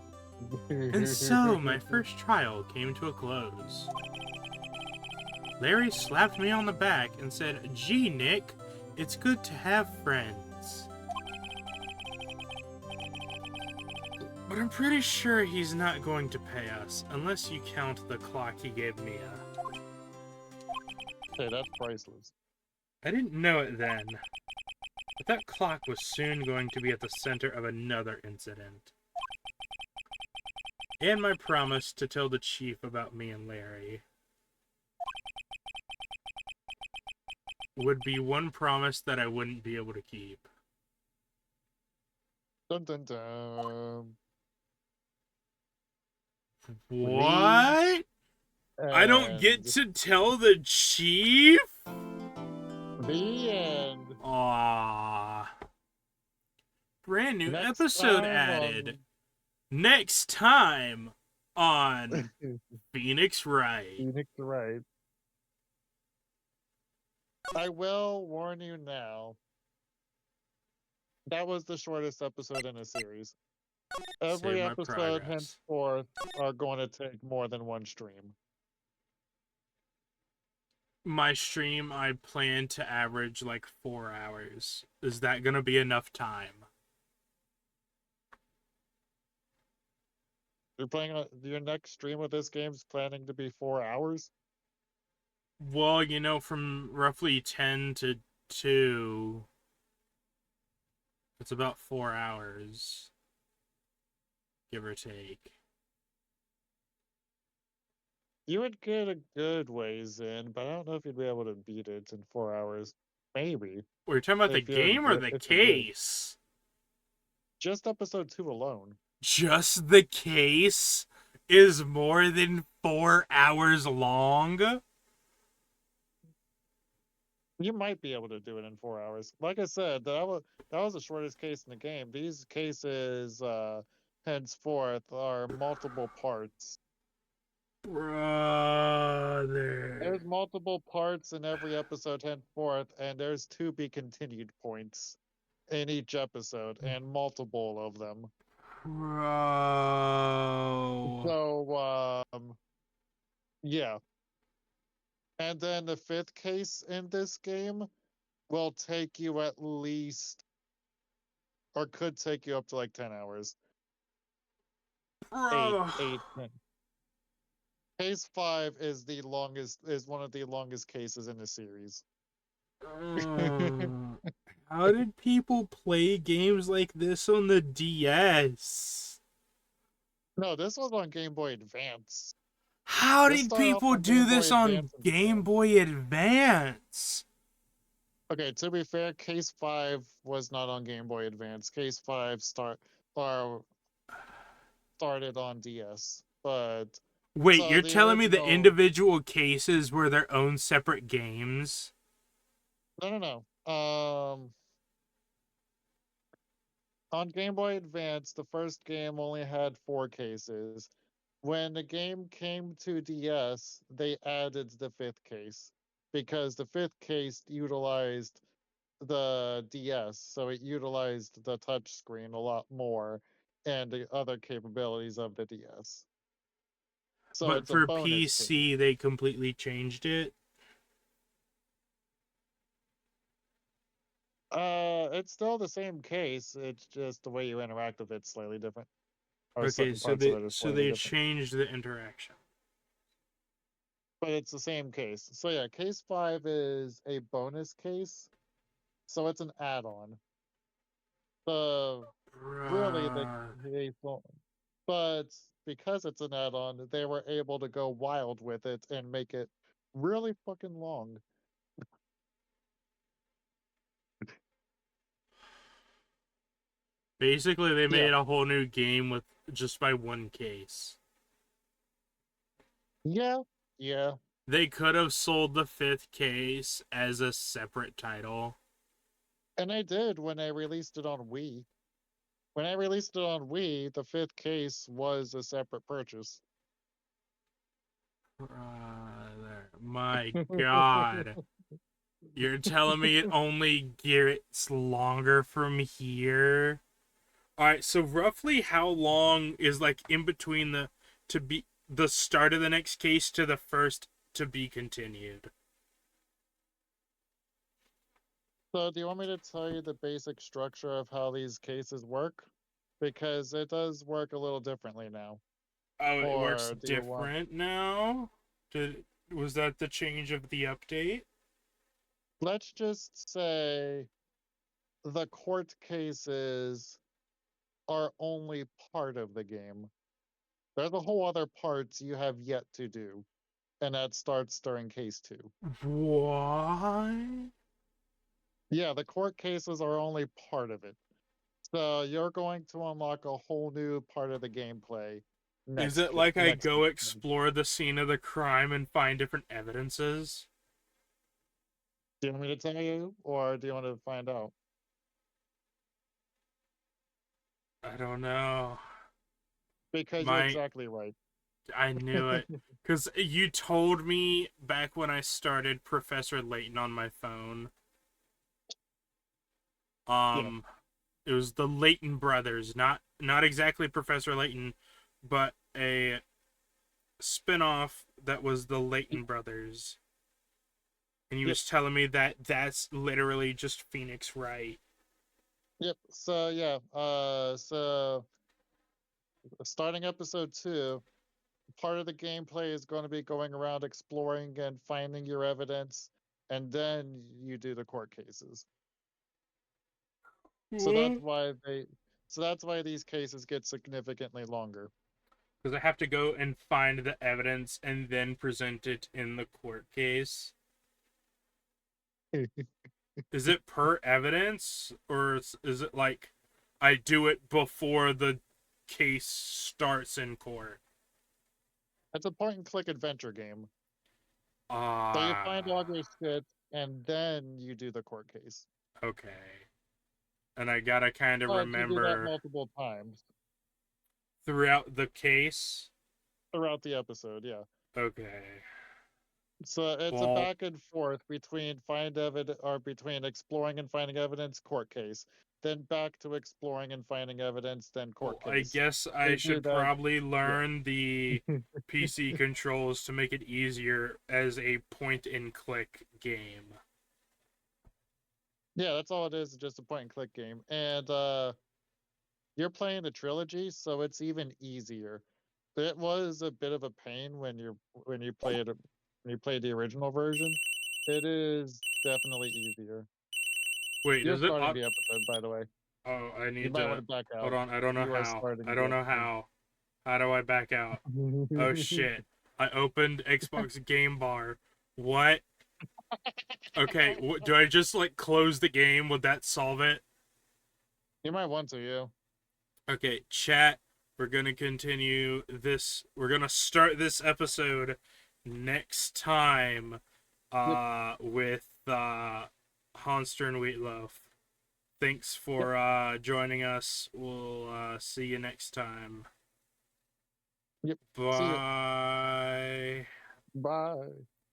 And so, my first trial came to a close. Larry slapped me on the back and said, "Gee, Nick, it's good to have friends." But I'm pretty sure he's not going to pay us, unless you count the clock he gave Mia. Hey, that's priceless. I didn't know it then, but that clock was soon going to be at the center of another incident. And my promise to tell the chief about me and Larry would be one promise that I wouldn't be able to keep. Dun dun dun. What? I don't get to tell the chief? The end. Aww. Brand new Next episode time added. Next time on Phoenix Wright. Phoenix Wright. I will warn you now. That was the shortest episode in a series. Every Save my episode progress. henceforth are going to take more than one stream. My stream, I plan to average like 4 hours. Is that gonna be enough time? You're playing your next stream of this game's planning to be 4 hours? Well, from roughly 10 to 2, it's about 4 hours, give or take. You would get a good ways in, but I don't know if you'd be able to beat it in 4 hours. Maybe. We're talking about the If you're game or good. the If you're good. case? Just episode 2 alone. Just the case is more than 4 hours long? You might be able to do it in 4 hours. Like I said, that was the shortest case in the game. These cases, henceforth, are multiple parts. Brother. There's multiple parts in every episode henceforth, and there's to be continued points in each episode, and multiple of them. Bro. So, yeah. And then the fifth case in this game will take you at least, or could take you up to like 10 hours. Bro. 10. Case 5 is one of the longest cases in the series. How did people play games like this on the DS? No, this was on Game Boy Advance. How This did started off people on do Game Boy this on Advance Game instead. Boy Advance? Okay, to be fair, Case 5 was not on Game Boy Advance. Case 5 started on DS. But Wait, so you're the telling me the original individual cases were their own separate games? no. On Game Boy Advance, the first game only had 4 cases. When the game came to DS, they added the 5th case because the 5th case utilized the DS, so it utilized the touchscreen a lot more and the other capabilities of the DS. So But it's a for bonus case. PC, they completely changed it? It's still the same case. It's just the way you interact with it slightly different, or Okay, certain so parts of they it are so slightly they different. changed the interaction. But it's the same case. So yeah, case 5 is a bonus case, so it's an add-on. The really the Bruh. case won't, but because it's an add-on, they were able to go wild with it and make it really fucking long. Basically, they Yeah, made a whole new game with just by one case. yeah, yeah. They could have sold the 5th case as a separate title. And they did when they released it on Wii. When I released it on Wii, the 5th case was a separate purchase. Brother, my god. You're telling me it only gets longer from here? Alright, so roughly how long is like in between the start of the next case to the first to be continued? So, do you want me to tell you the basic structure of how these cases work? Because it does work a little differently now. Oh, it works Or do you want? different now? Was that the change of the update? Let's just say the court cases are only part of the game. There's a whole other parts you have yet to do, and that starts during case 2. What? Yeah, the court cases are only part of it. So you're going to unlock a whole new part of the gameplay Is next it like I next go game. explore the scene of the crime and find different evidences? Do you want me to tell you, or do you want to find out? I don't know. Because you're My exactly right. I knew it. Because you told me back when I started Professor Layton on my phone. Yeah. It was the Layton brothers, not exactly Professor Layton, but a spin-off that was the Layton brothers. And you Yep. was telling me that that's literally just Phoenix Wright. Yep. So yeah. So starting episode 2, part of the gameplay is going to be going around exploring and finding your evidence, and then you do the court cases. So that's Because why these cases get significantly longer. I have to go and find the evidence and then present it in the court case. Is it per evidence, or is it like I do it before the case starts in court? It's a point and click adventure game. So Ah, you find all your shit and then you do the court case. okay. And I gotta kind of But you do that remember multiple times throughout the case. throughout the episode, yeah. Okay. So it's a Well, back and forth between between exploring and finding evidence, court case, then back to exploring and finding evidence, then court I case. guess They I do should that, probably yeah. learn the PC controls to make it easier as a point and click game. Yeah, that's all it is, just a point and click game. And you're playing the trilogy, so it's even easier. It was a bit of a pain when you played the original version. It is definitely easier. Wait, You're does it? starting the episode, by the way. Oh, I You need might want to. to back Hold out. on, I don't know You are how. starting I the don't know episode. how. How do I back out? Oh shit. I opened Xbox Game Bar. What? Okay, do I just like close the game? Would that solve it? You might want to, yeah. Okay, chat. We're gonna continue this. We're gonna start this episode next time Yep. with Honster and Wheatloaf. Thanks Yep. for joining us. We'll see you next time. Yep. See you. Bye. Bye.